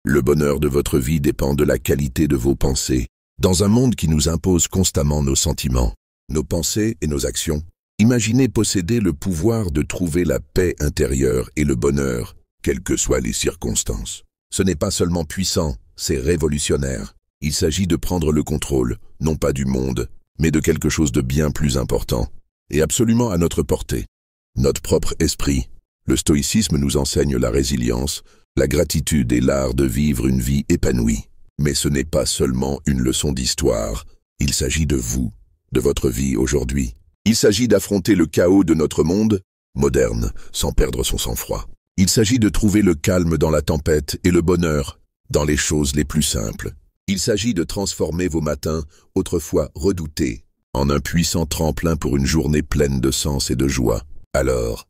Le bonheur de votre vie dépend de la qualité de vos pensées. Dans un monde qui nous impose constamment nos sentiments, nos pensées et nos actions, imaginez posséder le pouvoir de trouver la paix intérieure et le bonheur, quelles que soient les circonstances. Ce n'est pas seulement puissant, c'est révolutionnaire. Il s'agit de prendre le contrôle, non pas du monde, mais de quelque chose de bien plus important, et absolument à notre portée. Notre propre esprit. Le stoïcisme nous enseigne la résilience, la gratitude et l'art de vivre une vie épanouie. Mais ce n'est pas seulement une leçon d'histoire, il s'agit de vous, de votre vie aujourd'hui. Il s'agit d'affronter le chaos de notre monde, moderne, sans perdre son sang-froid. Il s'agit de trouver le calme dans la tempête et le bonheur dans les choses les plus simples. Il s'agit de transformer vos matins, autrefois redoutés, en un puissant tremplin pour une journée pleine de sens et de joie. Alors,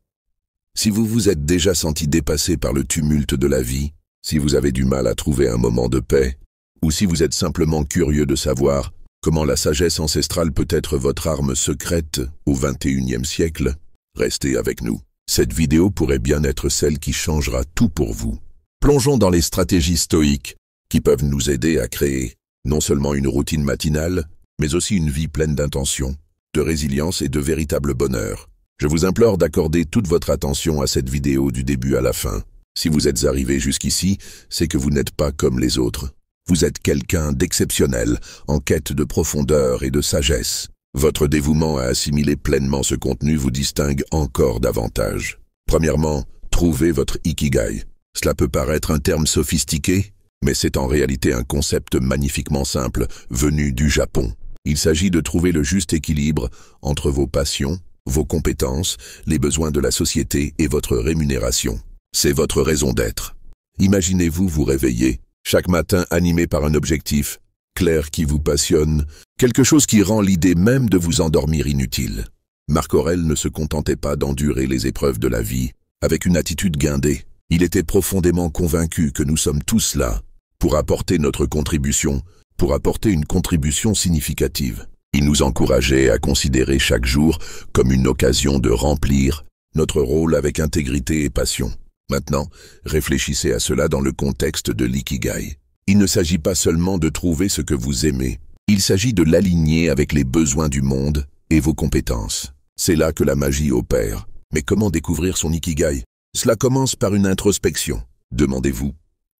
si vous vous êtes déjà senti dépassé par le tumulte de la vie, si vous avez du mal à trouver un moment de paix, ou si vous êtes simplement curieux de savoir comment la sagesse ancestrale peut être votre arme secrète au XXIe siècle, restez avec nous. Cette vidéo pourrait bien être celle qui changera tout pour vous. Plongeons dans les stratégies stoïques qui peuvent nous aider à créer non seulement une routine matinale, mais aussi une vie pleine d'intention, de résilience et de véritable bonheur. Je vous implore d'accorder toute votre attention à cette vidéo du début à la fin. Si vous êtes arrivé jusqu'ici, c'est que vous n'êtes pas comme les autres. Vous êtes quelqu'un d'exceptionnel, en quête de profondeur et de sagesse. Votre dévouement à assimiler pleinement ce contenu vous distingue encore davantage. Premièrement, trouvez votre ikigai. Cela peut paraître un terme sophistiqué, mais c'est en réalité un concept magnifiquement simple, venu du Japon. Il s'agit de trouver le juste équilibre entre vos passions, vos compétences, les besoins de la société et votre rémunération. C'est votre raison d'être. Imaginez-vous vous réveiller, chaque matin animé par un objectif clair qui vous passionne, quelque chose qui rend l'idée même de vous endormir inutile. Marc Aurèle ne se contentait pas d'endurer les épreuves de la vie avec une attitude guindée. Il était profondément convaincu que nous sommes tous là pour apporter notre contribution, pour apporter une contribution significative. Il nous encourageait à considérer chaque jour comme une occasion de remplir notre rôle avec intégrité et passion. Maintenant, réfléchissez à cela dans le contexte de l'ikigai. Il ne s'agit pas seulement de trouver ce que vous aimez, il s'agit de l'aligner avec les besoins du monde et vos compétences. C'est là que la magie opère. Mais comment découvrir son ikigai? Cela commence par une introspection. Demandez-vous,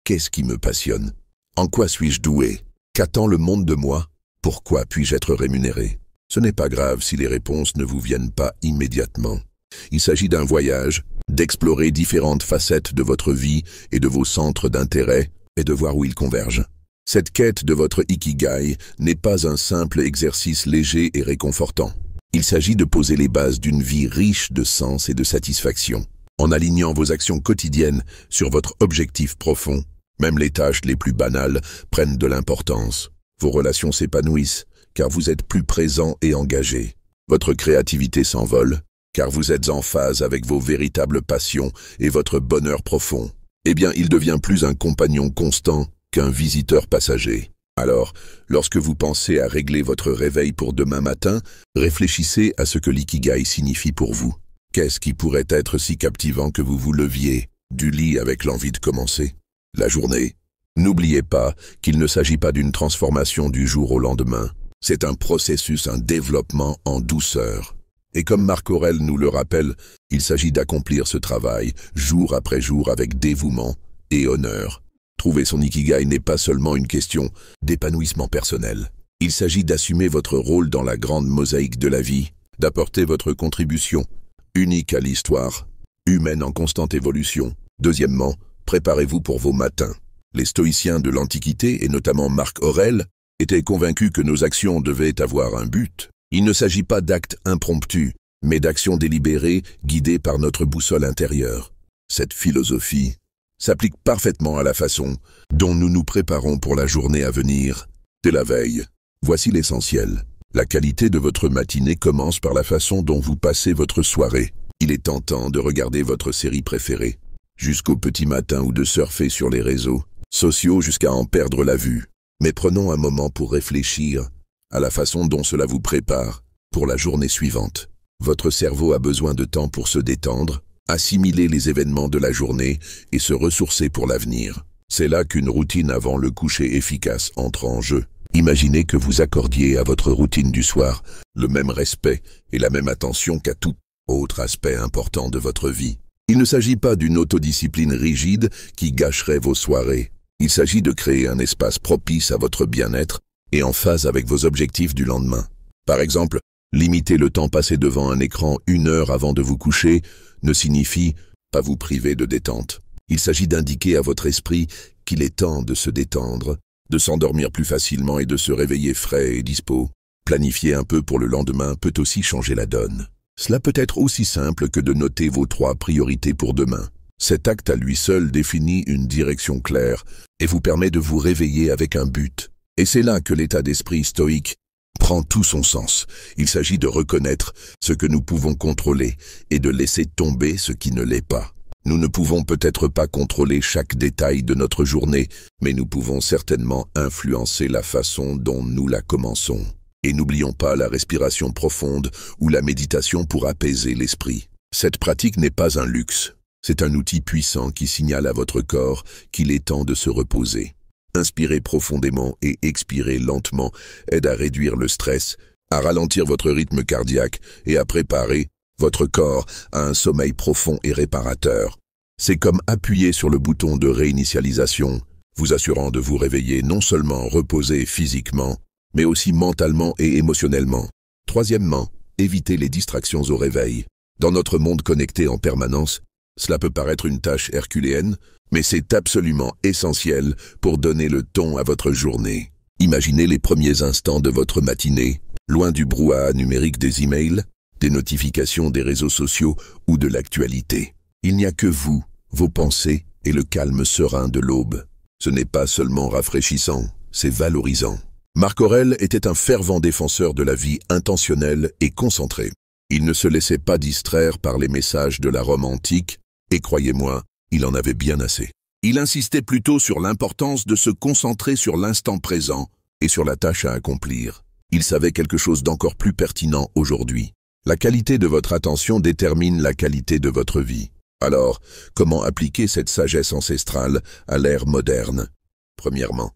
qu'est-ce qui me passionne? En quoi suis-je doué? Qu'attend le monde de moi? Pourquoi puis-je être rémunéré? Ce n'est pas grave si les réponses ne vous viennent pas immédiatement. Il s'agit d'un voyage, d'explorer différentes facettes de votre vie et de vos centres d'intérêt et de voir où ils convergent. Cette quête de votre ikigai n'est pas un simple exercice léger et réconfortant. Il s'agit de poser les bases d'une vie riche de sens et de satisfaction. En alignant vos actions quotidiennes sur votre objectif profond, même les tâches les plus banales prennent de l'importance. Vos relations s'épanouissent, car vous êtes plus présent et engagé. Votre créativité s'envole, car vous êtes en phase avec vos véritables passions et votre bonheur profond. Eh bien, il devient plus un compagnon constant qu'un visiteur passager. Alors, lorsque vous pensez à régler votre réveil pour demain matin, réfléchissez à ce que l'ikigai signifie pour vous. Qu'est-ce qui pourrait être si captivant que vous vous leviez du lit avec l'envie de commencer la journée? N'oubliez pas qu'il ne s'agit pas d'une transformation du jour au lendemain. C'est un processus, un développement en douceur. Et comme Marc Aurèle nous le rappelle, il s'agit d'accomplir ce travail jour après jour avec dévouement et honneur. Trouver son ikigai n'est pas seulement une question d'épanouissement personnel. Il s'agit d'assumer votre rôle dans la grande mosaïque de la vie, d'apporter votre contribution, unique à l'histoire, humaine en constante évolution. Deuxièmement, préparez-vous pour vos matins. Les stoïciens de l'Antiquité, et notamment Marc Aurèle, étaient convaincus que nos actions devaient avoir un but. Il ne s'agit pas d'actes impromptus, mais d'actions délibérées guidées par notre boussole intérieure. Cette philosophie s'applique parfaitement à la façon dont nous nous préparons pour la journée à venir. Dès la veille, voici l'essentiel. La qualité de votre matinée commence par la façon dont vous passez votre soirée. Il est tentant de regarder votre série préférée, jusqu'au petit matin ou de surfer sur les réseaux sociaux jusqu'à en perdre la vue. Mais prenons un moment pour réfléchir à la façon dont cela vous prépare pour la journée suivante. Votre cerveau a besoin de temps pour se détendre, assimiler les événements de la journée et se ressourcer pour l'avenir. C'est là qu'une routine avant le coucher efficace entre en jeu. Imaginez que vous accordiez à votre routine du soir le même respect et la même attention qu'à tout autre aspect important de votre vie. Il ne s'agit pas d'une autodiscipline rigide qui gâcherait vos soirées. Il s'agit de créer un espace propice à votre bien-être et en phase avec vos objectifs du lendemain. Par exemple, limiter le temps passé devant un écran 1 heure avant de vous coucher ne signifie pas vous priver de détente. Il s'agit d'indiquer à votre esprit qu'il est temps de se détendre, de s'endormir plus facilement et de se réveiller frais et dispo. Planifier un peu pour le lendemain peut aussi changer la donne. Cela peut être aussi simple que de noter vos 3 priorités pour demain. Cet acte à lui seul définit une direction claire et vous permet de vous réveiller avec un but. Et c'est là que l'état d'esprit stoïque prend tout son sens. Il s'agit de reconnaître ce que nous pouvons contrôler et de laisser tomber ce qui ne l'est pas. Nous ne pouvons peut-être pas contrôler chaque détail de notre journée, mais nous pouvons certainement influencer la façon dont nous la commençons. Et n'oublions pas la respiration profonde ou la méditation pour apaiser l'esprit. Cette pratique n'est pas un luxe, c'est un outil puissant qui signale à votre corps qu'il est temps de se reposer. Inspirer profondément et expirer lentement aide à réduire le stress, à ralentir votre rythme cardiaque et à préparer votre corps à un sommeil profond et réparateur. C'est comme appuyer sur le bouton de réinitialisation, vous assurant de vous réveiller non seulement reposé physiquement, mais aussi mentalement et émotionnellement. Troisièmement, évitez les distractions au réveil. Dans notre monde connecté en permanence, cela peut paraître une tâche herculéenne, mais c'est absolument essentiel pour donner le ton à votre journée. Imaginez les premiers instants de votre matinée, loin du brouhaha numérique des emails, des notifications des réseaux sociaux ou de l'actualité. Il n'y a que vous, vos pensées et le calme serein de l'aube. Ce n'est pas seulement rafraîchissant, c'est valorisant. Marc Aurèle était un fervent défenseur de la vie intentionnelle et concentrée. Il ne se laissait pas distraire par les messages de la Rome antique, et croyez-moi, il en avait bien assez. Il insistait plutôt sur l'importance de se concentrer sur l'instant présent et sur la tâche à accomplir. Il savait quelque chose d'encore plus pertinent aujourd'hui. La qualité de votre attention détermine la qualité de votre vie. Alors, comment appliquer cette sagesse ancestrale à l'ère moderne? Premièrement,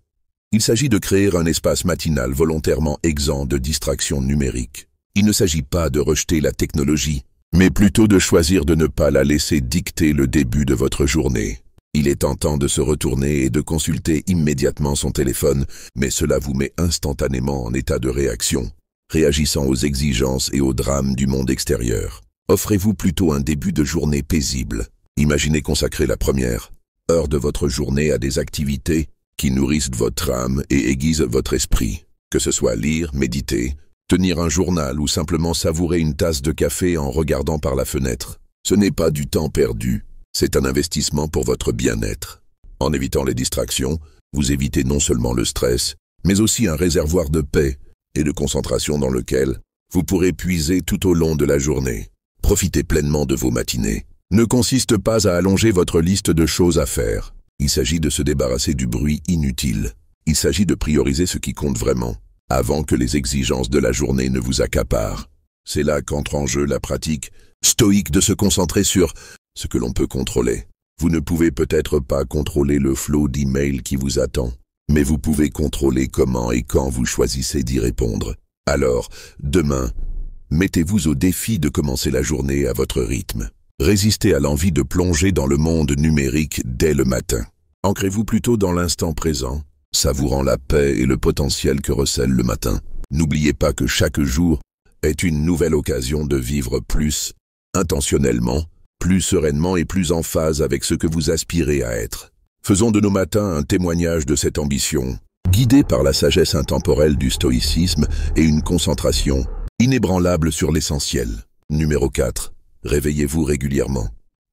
il s'agit de créer un espace matinal volontairement exempt de distractions numériques. Il ne s'agit pas de rejeter la technologie, mais plutôt de choisir de ne pas la laisser dicter le début de votre journée. Il est tentant de se retourner et de consulter immédiatement son téléphone, mais cela vous met instantanément en état de réaction, réagissant aux exigences et aux drames du monde extérieur. Offrez-vous plutôt un début de journée paisible. Imaginez consacrer la première heure de votre journée à des activités qui nourrissent votre âme et aiguisent votre esprit. Que ce soit lire, méditer, tenir un journal ou simplement savourer une tasse de café en regardant par la fenêtre. Ce n'est pas du temps perdu, c'est un investissement pour votre bien-être. En évitant les distractions, vous évitez non seulement le stress, mais aussi un réservoir de paix et de concentration dans lequel vous pourrez puiser tout au long de la journée. Profitez pleinement de vos matinées. Ne consiste pas à allonger votre liste de choses à faire. Il s'agit de se débarrasser du bruit inutile. Il s'agit de prioriser ce qui compte vraiment, avant que les exigences de la journée ne vous accaparent. C'est là qu'entre en jeu la pratique stoïque de se concentrer sur ce que l'on peut contrôler. Vous ne pouvez peut-être pas contrôler le flot d'emails qui vous attend, mais vous pouvez contrôler comment et quand vous choisissez d'y répondre. Alors, demain, mettez-vous au défi de commencer la journée à votre rythme. Résistez à l'envie de plonger dans le monde numérique dès le matin. Ancrez-vous plutôt dans l'instant présent, savourant la paix et le potentiel que recèle le matin. N'oubliez pas que chaque jour est une nouvelle occasion de vivre plus intentionnellement, plus sereinement et plus en phase avec ce que vous aspirez à être. Faisons de nos matins un témoignage de cette ambition, guidés par la sagesse intemporelle du stoïcisme et une concentration inébranlable sur l'essentiel. Numéro 4. Réveillez-vous régulièrement.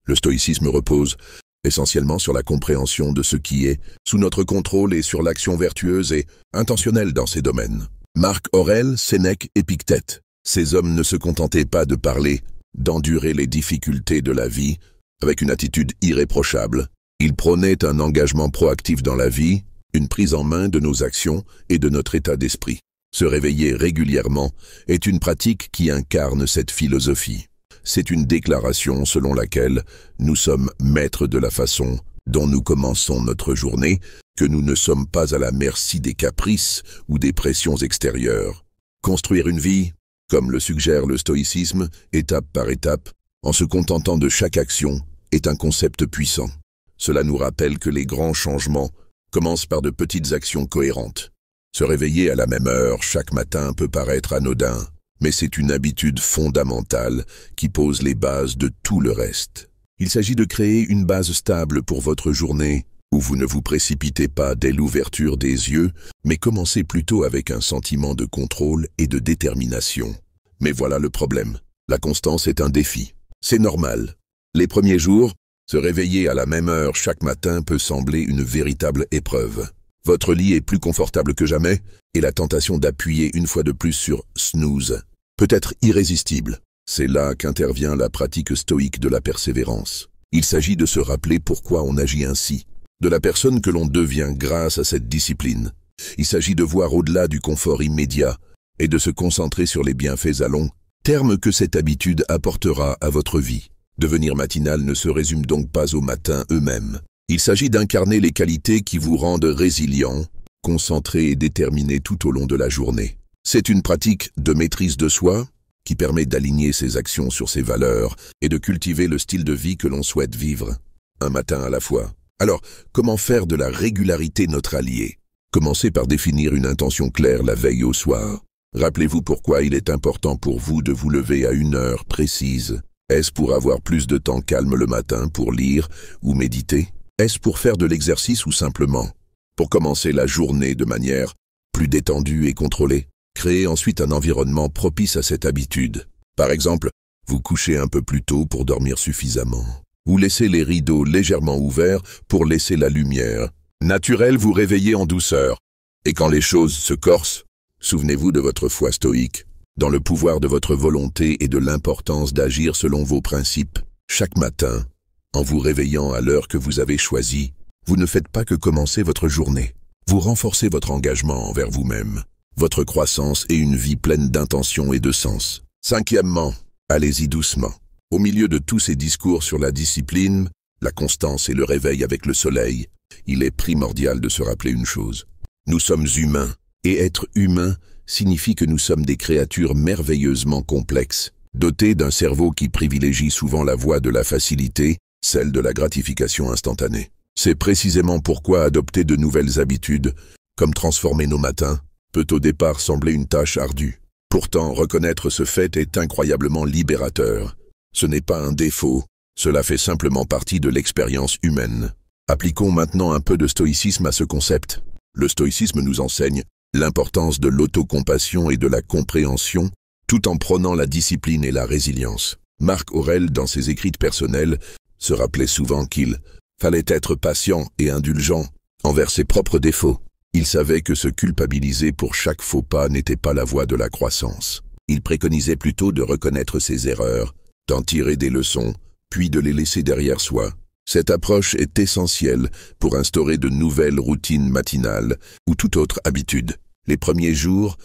Le stoïcisme repose essentiellement sur la compréhension de ce qui est sous notre contrôle et sur l'action vertueuse et intentionnelle dans ces domaines. Marc Aurèle, Sénèque, Épictète. Ces hommes ne se contentaient pas de parler, d'endurer les difficultés de la vie avec une attitude irréprochable. Ils prônaient un engagement proactif dans la vie, une prise en main de nos actions et de notre état d'esprit. Se réveiller régulièrement est une pratique qui incarne cette philosophie. C'est une déclaration selon laquelle nous sommes maîtres de la façon dont nous commençons notre journée, que nous ne sommes pas à la merci des caprices ou des pressions extérieures. Construire une vie, comme le suggère le stoïcisme, étape par étape, en se contentant de chaque action, est un concept puissant. Cela nous rappelle que les grands changements commencent par de petites actions cohérentes. Se réveiller à la même heure chaque matin peut paraître anodin, mais c'est une habitude fondamentale qui pose les bases de tout le reste. Il s'agit de créer une base stable pour votre journée, où vous ne vous précipitez pas dès l'ouverture des yeux, mais commencez plutôt avec un sentiment de contrôle et de détermination. Mais voilà le problème. La constance est un défi. C'est normal. Les premiers jours, se réveiller à la même heure chaque matin peut sembler une véritable épreuve. Votre lit est plus confortable que jamais, et la tentation d'appuyer une fois de plus sur « snooze » peut être irrésistible. C'est là qu'intervient la pratique stoïque de la persévérance. Il s'agit de se rappeler pourquoi on agit ainsi, de la personne que l'on devient grâce à cette discipline. Il s'agit de voir au-delà du confort immédiat et de se concentrer sur les bienfaits à long terme que cette habitude apportera à votre vie. Devenir matinal ne se résume donc pas aux matins eux-mêmes. Il s'agit d'incarner les qualités qui vous rendent résilient, concentré et déterminé tout au long de la journée. C'est une pratique de maîtrise de soi qui permet d'aligner ses actions sur ses valeurs et de cultiver le style de vie que l'on souhaite vivre, un matin à la fois. Alors, comment faire de la régularité notre allié? Commencez par définir une intention claire la veille au soir. Rappelez-vous pourquoi il est important pour vous de vous lever à une heure précise. Est-ce pour avoir plus de temps calme le matin pour lire ou méditer? Est-ce pour faire de l'exercice ou simplement pour commencer la journée de manière plus détendue et contrôlée? Créez ensuite un environnement propice à cette habitude. Par exemple, vous couchez un peu plus tôt pour dormir suffisamment. Ou laissez les rideaux légèrement ouverts pour laisser la lumière naturelle vous réveiller en douceur. Et quand les choses se corsent, souvenez-vous de votre foi stoïque, dans le pouvoir de votre volonté et de l'importance d'agir selon vos principes. Chaque matin, en vous réveillant à l'heure que vous avez choisie, vous ne faites pas que commencer votre journée. Vous renforcez votre engagement envers vous-même, votre croissance et une vie pleine d'intention et de sens. Cinquièmement, allez-y doucement. Au milieu de tous ces discours sur la discipline, la constance et le réveil avec le soleil, il est primordial de se rappeler une chose. Nous sommes humains, et être humain signifie que nous sommes des créatures merveilleusement complexes, dotées d'un cerveau qui privilégie souvent la voie de la facilité, celle de la gratification instantanée. C'est précisément pourquoi adopter de nouvelles habitudes, comme transformer nos matins, peut au départ sembler une tâche ardue. Pourtant, reconnaître ce fait est incroyablement libérateur. Ce n'est pas un défaut, cela fait simplement partie de l'expérience humaine. Appliquons maintenant un peu de stoïcisme à ce concept. Le stoïcisme nous enseigne l'importance de l'autocompassion et de la compréhension, tout en prônant la discipline et la résilience. Marc Aurèle, dans ses écrits personnels, se rappelait souvent qu'il fallait être patient et indulgent envers ses propres défauts. Il savait que se culpabiliser pour chaque faux pas n'était pas la voie de la croissance. Il préconisait plutôt de reconnaître ses erreurs, d'en tirer des leçons, puis de les laisser derrière soi. Cette approche est essentielle pour instaurer de nouvelles routines matinales ou toute autre habitude. Les premiers jours,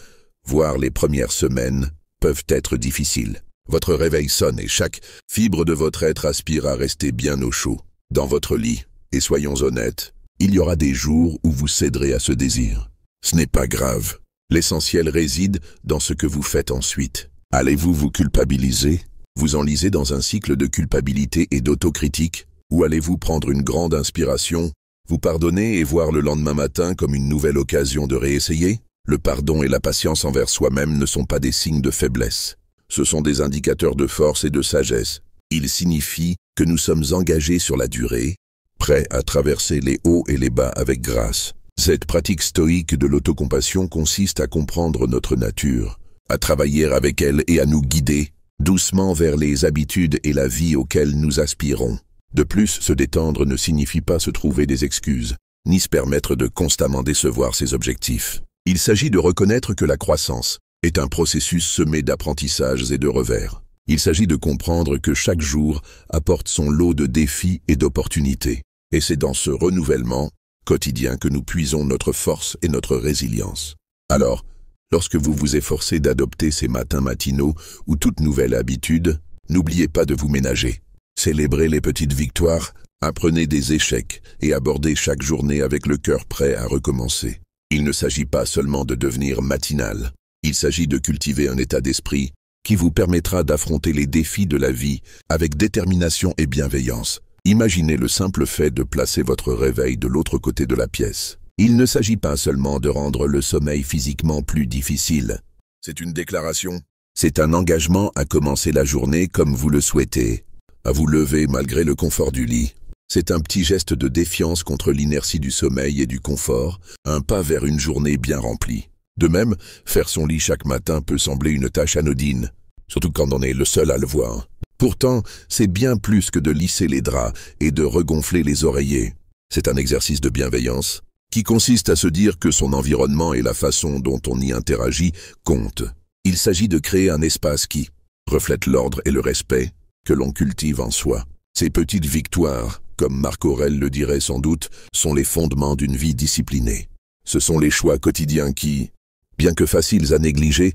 voire les premières semaines, peuvent être difficiles. Votre réveil sonne et chaque fibre de votre être aspire à rester bien au chaud dans votre lit. Et soyons honnêtes, il y aura des jours où vous céderez à ce désir. Ce n'est pas grave. L'essentiel réside dans ce que vous faites ensuite. Allez-vous vous culpabiliser? Vous enlisez dans un cycle de culpabilité et d'autocritique? Ou allez-vous prendre une grande inspiration, vous pardonner et voir le lendemain matin comme une nouvelle occasion de réessayer? Le pardon et la patience envers soi-même ne sont pas des signes de faiblesse. Ce sont des indicateurs de force et de sagesse. Ils signifient que nous sommes engagés sur la durée, prêts à traverser les hauts et les bas avec grâce. Cette pratique stoïque de l'autocompassion consiste à comprendre notre nature, à travailler avec elle et à nous guider doucement vers les habitudes et la vie auxquelles nous aspirons. De plus, se détendre ne signifie pas se trouver des excuses, ni se permettre de constamment décevoir ses objectifs. Il s'agit de reconnaître que la croissance est un processus semé d'apprentissages et de revers. Il s'agit de comprendre que chaque jour apporte son lot de défis et d'opportunités. Et c'est dans ce renouvellement quotidien que nous puisons notre force et notre résilience. Alors, lorsque vous vous efforcez d'adopter ces matins matinaux ou toute nouvelle habitude, n'oubliez pas de vous ménager. Célébrez les petites victoires, Apprenez des échecs et abordez chaque journée avec le cœur prêt à recommencer. Il ne s'agit pas seulement de devenir matinal, il s'agit de cultiver un état d'esprit qui vous permettra d'affronter les défis de la vie avec détermination et bienveillance. Imaginez le simple fait de placer votre réveil de l'autre côté de la pièce. Il ne s'agit pas seulement de rendre le sommeil physiquement plus difficile. C'est une déclaration. C'est un engagement à commencer la journée comme vous le souhaitez, à vous lever malgré le confort du lit. C'est un petit geste de défiance contre l'inertie du sommeil et du confort, un pas vers une journée bien remplie. De même, faire son lit chaque matin peut sembler une tâche anodine, surtout quand on est le seul à le voir. Pourtant, c'est bien plus que de lisser les draps et de regonfler les oreillers. C'est un exercice de bienveillance qui consiste à se dire que son environnement et la façon dont on y interagit comptent. Il s'agit de créer un espace qui reflète l'ordre et le respect que l'on cultive en soi. Ces petites victoires, comme Marc Aurèle le dirait sans doute, sont les fondements d'une vie disciplinée. Ce sont les choix quotidiens qui, bien que faciles à négliger,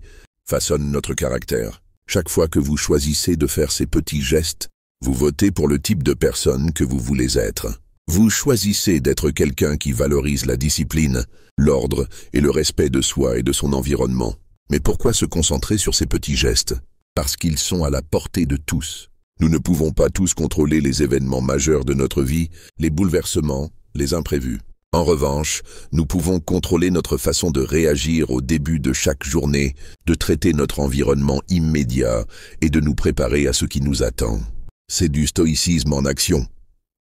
façonnent notre caractère. Chaque fois que vous choisissez de faire ces petits gestes, vous votez pour le type de personne que vous voulez être. Vous choisissez d'être quelqu'un qui valorise la discipline, l'ordre et le respect de soi et de son environnement. Mais pourquoi se concentrer sur ces petits gestes? Parce qu'ils sont à la portée de tous. Nous ne pouvons pas tous contrôler les événements majeurs de notre vie, les bouleversements, les imprévus. En revanche, nous pouvons contrôler notre façon de réagir au début de chaque journée, de traiter notre environnement immédiat et de nous préparer à ce qui nous attend. C'est du stoïcisme en action.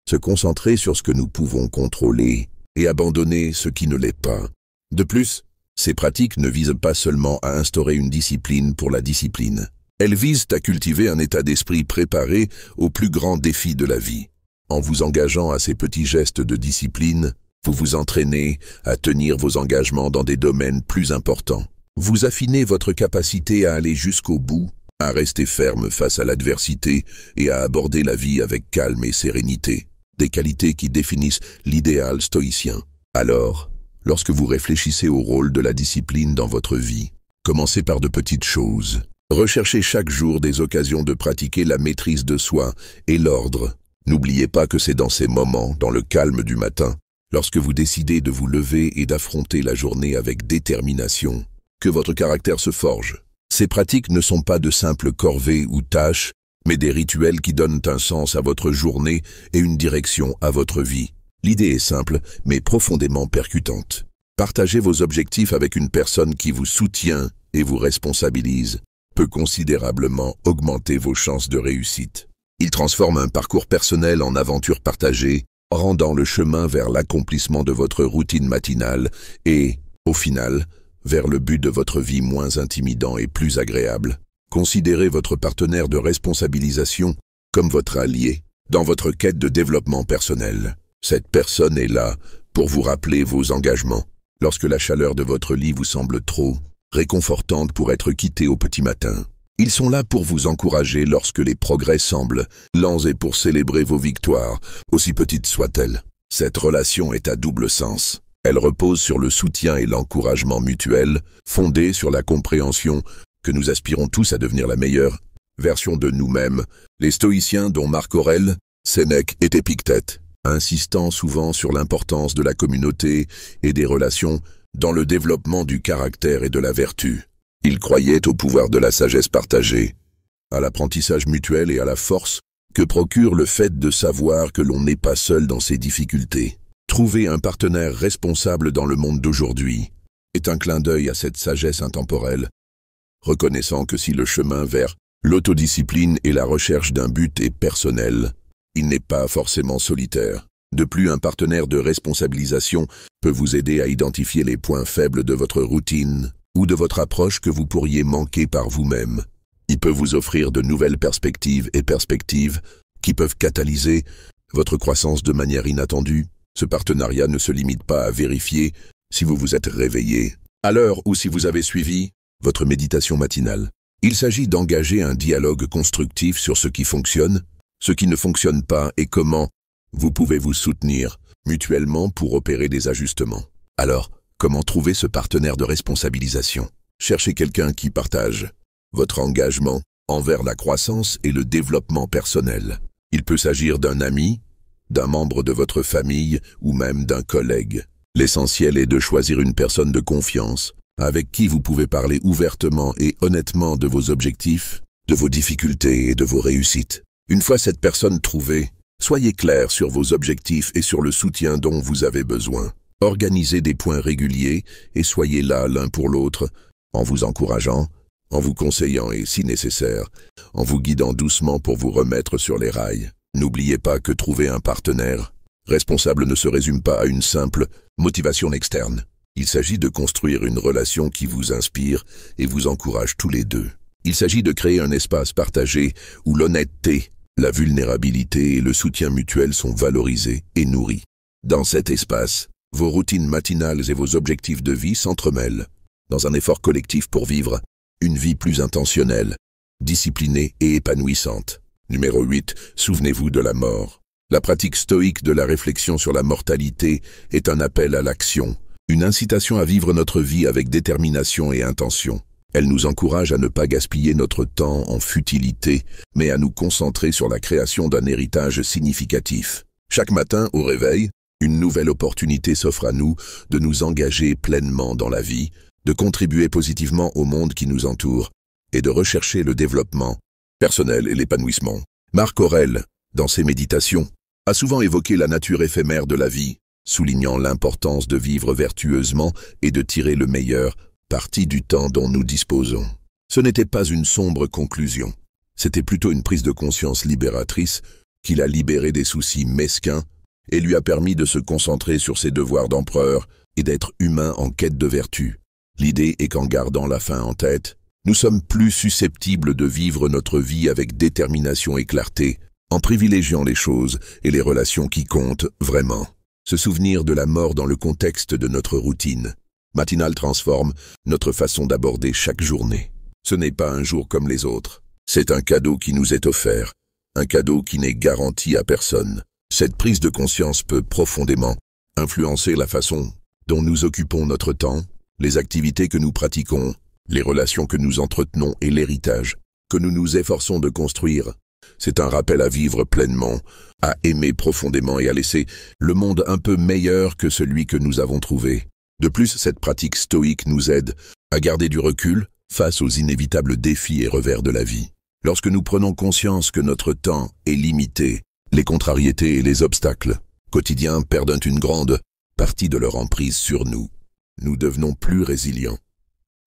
Se concentrer sur ce que nous pouvons contrôler et abandonner ce qui ne l'est pas. De plus, ces pratiques ne visent pas seulement à instaurer une discipline pour la discipline. Elles visent à cultiver un état d'esprit préparé aux plus grands défis de la vie. En vous engageant à ces petits gestes de discipline, vous vous entraînez à tenir vos engagements dans des domaines plus importants. Vous affinez votre capacité à aller jusqu'au bout, à rester ferme face à l'adversité et à aborder la vie avec calme et sérénité. Des qualités qui définissent l'idéal stoïcien. Alors, lorsque vous réfléchissez au rôle de la discipline dans votre vie, commencez par de petites choses. Recherchez chaque jour des occasions de pratiquer la maîtrise de soi et l'ordre. N'oubliez pas que c'est dans ces moments, dans le calme du matin, lorsque vous décidez de vous lever et d'affronter la journée avec détermination, que votre caractère se forge. Ces pratiques ne sont pas de simples corvées ou tâches, mais des rituels qui donnent un sens à votre journée et une direction à votre vie. L'idée est simple, mais profondément percutante. Partagez vos objectifs avec une personne qui vous soutient et vous responsabilise peut considérablement augmenter vos chances de réussite. Il transforme un parcours personnel en aventure partagée, rendant le chemin vers l'accomplissement de votre routine matinale et, au final, vers le but de votre vie moins intimidant et plus agréable. Considérez votre partenaire de responsabilisation comme votre allié dans votre quête de développement personnel. Cette personne est là pour vous rappeler vos engagements. Lorsque la chaleur de votre lit vous semble trop réconfortante pour être quittée au petit matin, ils sont là pour vous encourager lorsque les progrès semblent lents et pour célébrer vos victoires, aussi petites soient-elles. Cette relation est à double sens. Elle repose sur le soutien et l'encouragement mutuel, fondée sur la compréhension que nous aspirons tous à devenir la meilleure version de nous-mêmes. Les stoïciens, dont Marc Aurèle, Sénèque et Épictète, insistant souvent sur l'importance de la communauté et des relations dans le développement du caractère et de la vertu. Ils croyaient au pouvoir de la sagesse partagée, à l'apprentissage mutuel et à la force que procure le fait de savoir que l'on n'est pas seul dans ses difficultés. Trouver un partenaire responsable dans le monde d'aujourd'hui est un clin d'œil à cette sagesse intemporelle, reconnaissant que si le chemin vers l'autodiscipline et la recherche d'un but est personnel, il n'est pas forcément solitaire. De plus, un partenaire de responsabilisation peut vous aider à identifier les points faibles de votre routine ou de votre approche que vous pourriez manquer par vous-même. Il peut vous offrir de nouvelles perspectives qui peuvent catalyser votre croissance de manière inattendue. Ce partenariat ne se limite pas à vérifier si vous vous êtes réveillé à l'heure ou si vous avez suivi votre méditation matinale. Il s'agit d'engager un dialogue constructif sur ce qui fonctionne, ce qui ne fonctionne pas et comment vous pouvez vous soutenir mutuellement pour opérer des ajustements. Alors, comment trouver ce partenaire de responsabilisation? Cherchez quelqu'un qui partage votre engagement envers la croissance et le développement personnel. Il peut s'agir d'un ami, d'un membre de votre famille ou même d'un collègue. L'essentiel est de choisir une personne de confiance, avec qui vous pouvez parler ouvertement et honnêtement de vos objectifs, de vos difficultés et de vos réussites. Une fois cette personne trouvée, soyez clair sur vos objectifs et sur le soutien dont vous avez besoin. Organisez des points réguliers et soyez là l'un pour l'autre, en vous encourageant, en vous conseillant et, si nécessaire, en vous guidant doucement pour vous remettre sur les rails. N'oubliez pas que trouver un partenaire responsable ne se résume pas à une simple motivation externe. Il s'agit de construire une relation qui vous inspire et vous encourage tous les deux. Il s'agit de créer un espace partagé où l'honnêteté, la vulnérabilité et le soutien mutuel sont valorisés et nourris. Dans cet espace, vos routines matinales et vos objectifs de vie s'entremêlent, dans un effort collectif pour vivre une vie plus intentionnelle, disciplinée et épanouissante. Numéro 8. Souvenez-vous de la mort. La pratique stoïque de la réflexion sur la mortalité est un appel à l'action, une incitation à vivre notre vie avec détermination et intention. Elle nous encourage à ne pas gaspiller notre temps en futilité, mais à nous concentrer sur la création d'un héritage significatif. Chaque matin, au réveil, une nouvelle opportunité s'offre à nous de nous engager pleinement dans la vie, de contribuer positivement au monde qui nous entoure et de rechercher le développement personnel et l'épanouissement. Marc Aurèle, dans ses méditations, a souvent évoqué la nature éphémère de la vie, soulignant l'importance de vivre vertueusement et de tirer le meilleur parti du temps dont nous disposons. Ce n'était pas une sombre conclusion, c'était plutôt une prise de conscience libératrice qui l'a libéré des soucis mesquins et lui a permis de se concentrer sur ses devoirs d'empereur et d'être humain en quête de vertu. L'idée est qu'en gardant la fin en tête, nous sommes plus susceptibles de vivre notre vie avec détermination et clarté, en privilégiant les choses et les relations qui comptent vraiment. Se souvenir de la mort dans le contexte de notre routine matinale transforme notre façon d'aborder chaque journée. Ce n'est pas un jour comme les autres. C'est un cadeau qui nous est offert, un cadeau qui n'est garanti à personne. Cette prise de conscience peut profondément influencer la façon dont nous occupons notre temps, les activités que nous pratiquons, les relations que nous entretenons et l'héritage que nous nous efforçons de construire. C'est un rappel à vivre pleinement, à aimer profondément et à laisser le monde un peu meilleur que celui que nous avons trouvé. De plus, cette pratique stoïque nous aide à garder du recul face aux inévitables défis et revers de la vie. Lorsque nous prenons conscience que notre temps est limité, les contrariétés et les obstacles quotidiens perdent une grande partie de leur emprise sur nous. Nous devenons plus résilients,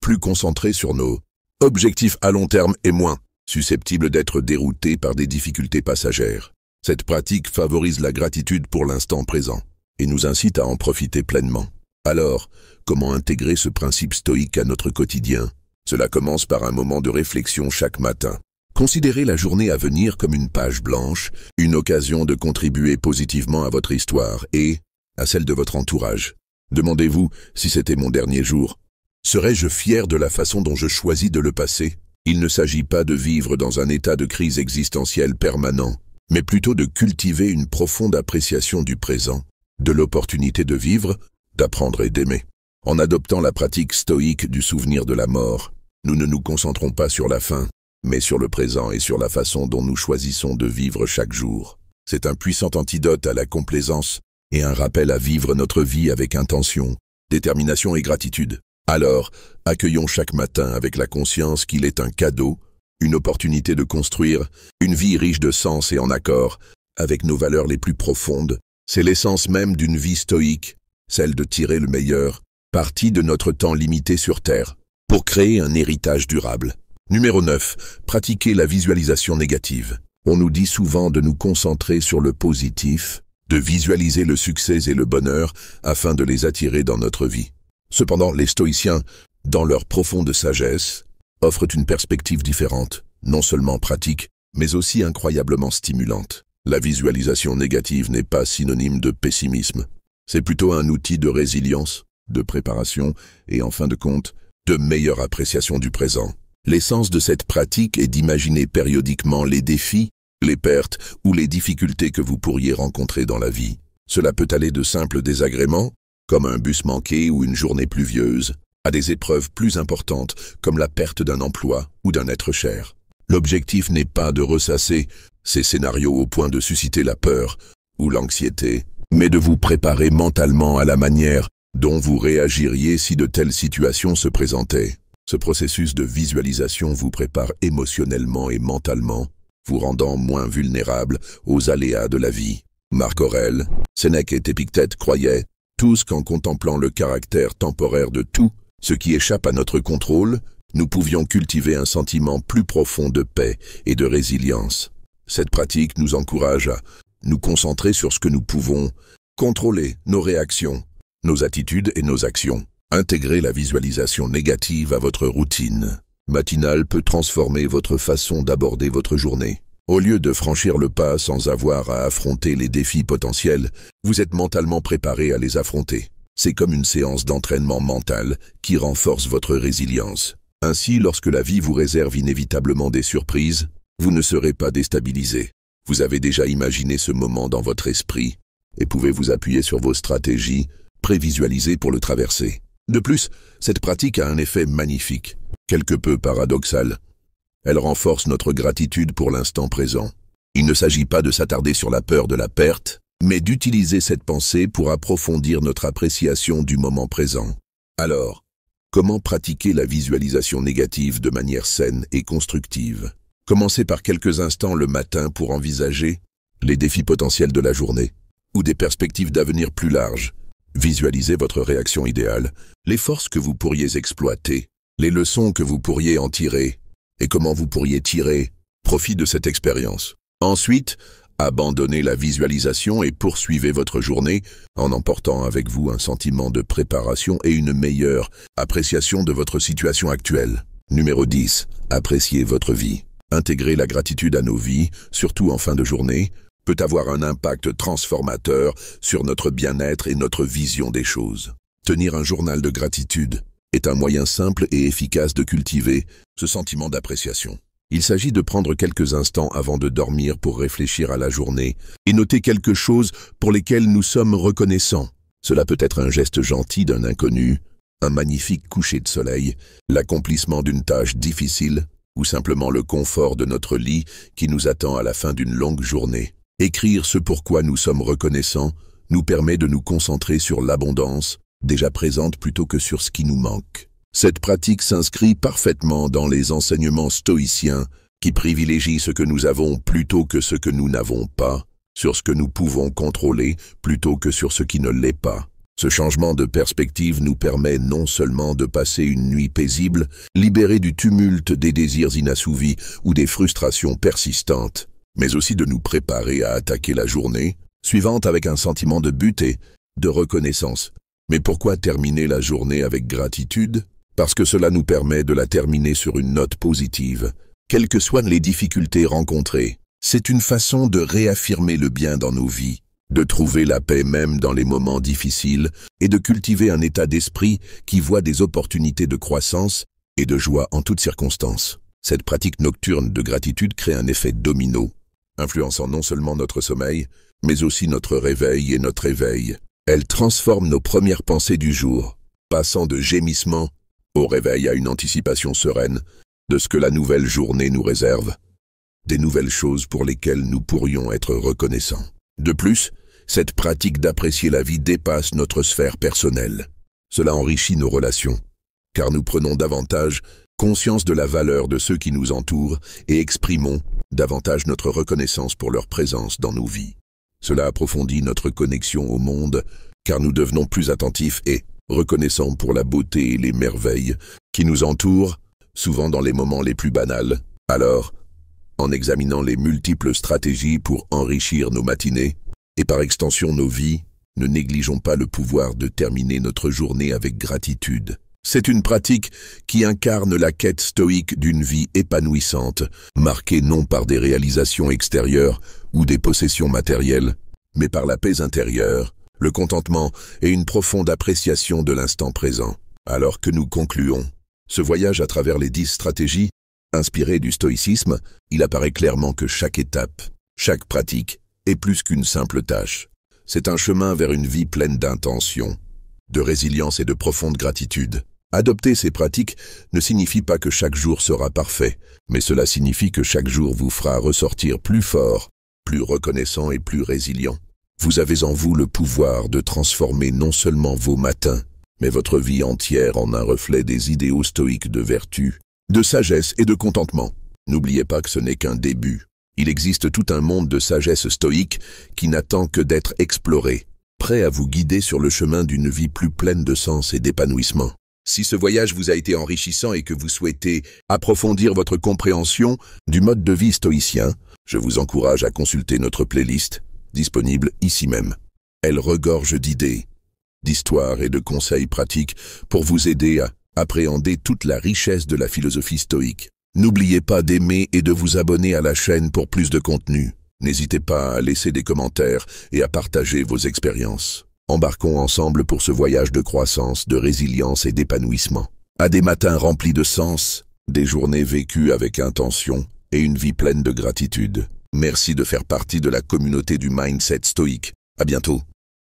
plus concentrés sur nos objectifs à long terme et moins susceptibles d'être déroutés par des difficultés passagères. Cette pratique favorise la gratitude pour l'instant présent et nous incite à en profiter pleinement. Alors, comment intégrer ce principe stoïque à notre quotidien? Cela commence par un moment de réflexion chaque matin. Considérez la journée à venir comme une page blanche, une occasion de contribuer positivement à votre histoire et à celle de votre entourage. Demandez-vous si c'était mon dernier jour. Serais-je fier de la façon dont je choisis de le passer? Il ne s'agit pas de vivre dans un état de crise existentielle permanent, mais plutôt de cultiver une profonde appréciation du présent, de l'opportunité de vivre, d'apprendre et d'aimer. En adoptant la pratique stoïque du souvenir de la mort, nous ne nous concentrons pas sur la fin, mais sur le présent et sur la façon dont nous choisissons de vivre chaque jour. C'est un puissant antidote à la complaisance et un rappel à vivre notre vie avec intention, détermination et gratitude. Alors, accueillons chaque matin avec la conscience qu'il est un cadeau, une opportunité de construire une vie riche de sens et en accord avec nos valeurs les plus profondes. C'est l'essence même d'une vie stoïque, celle de tirer le meilleur parti de notre temps limité sur Terre, pour créer un héritage durable. Numéro 9. Pratiquer la visualisation négative. On nous dit souvent de nous concentrer sur le positif, de visualiser le succès et le bonheur afin de les attirer dans notre vie. Cependant, les stoïciens, dans leur profonde sagesse, offrent une perspective différente, non seulement pratique, mais aussi incroyablement stimulante. La visualisation négative n'est pas synonyme de pessimisme. C'est plutôt un outil de résilience, de préparation et, en fin de compte, de meilleure appréciation du présent. L'essence de cette pratique est d'imaginer périodiquement les défis, les pertes ou les difficultés que vous pourriez rencontrer dans la vie. Cela peut aller de simples désagréments, comme un bus manqué ou une journée pluvieuse, à des épreuves plus importantes comme la perte d'un emploi ou d'un être cher. L'objectif n'est pas de ressasser ces scénarios au point de susciter la peur ou l'anxiété, mais de vous préparer mentalement à la manière dont vous réagiriez si de telles situations se présentaient. Ce processus de visualisation vous prépare émotionnellement et mentalement, vous rendant moins vulnérable aux aléas de la vie. Marc Aurèle, Sénèque et Épictète croyaient tous qu'en contemplant le caractère temporaire de tout ce qui échappe à notre contrôle, nous pouvions cultiver un sentiment plus profond de paix et de résilience. Cette pratique nous encourage à nous concentrer sur ce que nous pouvons contrôler, nos réactions, nos attitudes et nos actions. Intégrer la visualisation négative à votre routine matinale peut transformer votre façon d'aborder votre journée. Au lieu de franchir le pas sans avoir à affronter les défis potentiels, vous êtes mentalement préparé à les affronter. C'est comme une séance d'entraînement mental qui renforce votre résilience. Ainsi, lorsque la vie vous réserve inévitablement des surprises, vous ne serez pas déstabilisé. Vous avez déjà imaginé ce moment dans votre esprit et pouvez vous appuyer sur vos stratégies prévisualisées pour le traverser. De plus, cette pratique a un effet magnifique, quelque peu paradoxal. Elle renforce notre gratitude pour l'instant présent. Il ne s'agit pas de s'attarder sur la peur de la perte, mais d'utiliser cette pensée pour approfondir notre appréciation du moment présent. Alors, comment pratiquer la visualisation négative de manière saine et constructive? Commencez par quelques instants le matin pour envisager les défis potentiels de la journée ou des perspectives d'avenir plus larges. Visualisez votre réaction idéale, les forces que vous pourriez exploiter, les leçons que vous pourriez en tirer et comment vous pourriez tirer profit de cette expérience. Ensuite, abandonnez la visualisation et poursuivez votre journée en emportant avec vous un sentiment de préparation et une meilleure appréciation de votre situation actuelle. Numéro 10. Appréciez votre vie. Intégrer la gratitude à nos vies, surtout en fin de journée, peut avoir un impact transformateur sur notre bien-être et notre vision des choses. Tenir un journal de gratitude est un moyen simple et efficace de cultiver ce sentiment d'appréciation. Il s'agit de prendre quelques instants avant de dormir pour réfléchir à la journée et noter quelque chose pour lesquels nous sommes reconnaissants. Cela peut être un geste gentil d'un inconnu, un magnifique coucher de soleil, l'accomplissement d'une tâche difficile ou simplement le confort de notre lit qui nous attend à la fin d'une longue journée. Écrire ce pourquoi nous sommes reconnaissants nous permet de nous concentrer sur l'abondance déjà présente plutôt que sur ce qui nous manque. Cette pratique s'inscrit parfaitement dans les enseignements stoïciens qui privilégient ce que nous avons plutôt que ce que nous n'avons pas, sur ce que nous pouvons contrôler plutôt que sur ce qui ne l'est pas. Ce changement de perspective nous permet non seulement de passer une nuit paisible, libérée du tumulte des désirs inassouvis ou des frustrations persistantes, mais aussi de nous préparer à attaquer la journée suivante avec un sentiment de but et de reconnaissance. Mais pourquoi terminer la journée avec gratitude? Parce que cela nous permet de la terminer sur une note positive, quelles que soient les difficultés rencontrées. C'est une façon de réaffirmer le bien dans nos vies, de trouver la paix même dans les moments difficiles et de cultiver un état d'esprit qui voit des opportunités de croissance et de joie en toutes circonstances. Cette pratique nocturne de gratitude crée un effet domino, influençant non seulement notre sommeil, mais aussi notre réveil et notre éveil. Elle transforme nos premières pensées du jour, passant de gémissements au réveil à une anticipation sereine de ce que la nouvelle journée nous réserve, des nouvelles choses pour lesquelles nous pourrions être reconnaissants. De plus, cette pratique d'apprécier la vie dépasse notre sphère personnelle. Cela enrichit nos relations, car nous prenons davantage conscience de la valeur de ceux qui nous entourent et exprimons davantage notre reconnaissance pour leur présence dans nos vies. Cela approfondit notre connexion au monde, car nous devenons plus attentifs et reconnaissants pour la beauté et les merveilles qui nous entourent, souvent dans les moments les plus banals. Alors, en examinant les multiples stratégies pour enrichir nos matinées, et par extension nos vies, ne négligeons pas le pouvoir de terminer notre journée avec gratitude. C'est une pratique qui incarne la quête stoïque d'une vie épanouissante, marquée non par des réalisations extérieures ou des possessions matérielles, mais par la paix intérieure, le contentement et une profonde appréciation de l'instant présent. Alors que nous concluons ce voyage à travers les 10 stratégies, inspirées du stoïcisme, il apparaît clairement que chaque étape, chaque pratique, est plus qu'une simple tâche. C'est un chemin vers une vie pleine d'intention, de résilience et de profonde gratitude. Adopter ces pratiques ne signifie pas que chaque jour sera parfait, mais cela signifie que chaque jour vous fera ressortir plus fort, plus reconnaissant et plus résilient. Vous avez en vous le pouvoir de transformer non seulement vos matins, mais votre vie entière en un reflet des idéaux stoïques de vertu, de sagesse et de contentement. N'oubliez pas que ce n'est qu'un début. Il existe tout un monde de sagesse stoïque qui n'attend que d'être exploré, prêt à vous guider sur le chemin d'une vie plus pleine de sens et d'épanouissement. Si ce voyage vous a été enrichissant et que vous souhaitez approfondir votre compréhension du mode de vie stoïcien, je vous encourage à consulter notre playlist, disponible ici même. Elle regorge d'idées, d'histoires et de conseils pratiques pour vous aider à appréhender toute la richesse de la philosophie stoïque. N'oubliez pas d'aimer et de vous abonner à la chaîne pour plus de contenu. N'hésitez pas à laisser des commentaires et à partager vos expériences. Embarquons ensemble pour ce voyage de croissance, de résilience et d'épanouissement. À des matins remplis de sens, des journées vécues avec intention et une vie pleine de gratitude. Merci de faire partie de la communauté du Mindset stoïque. À bientôt.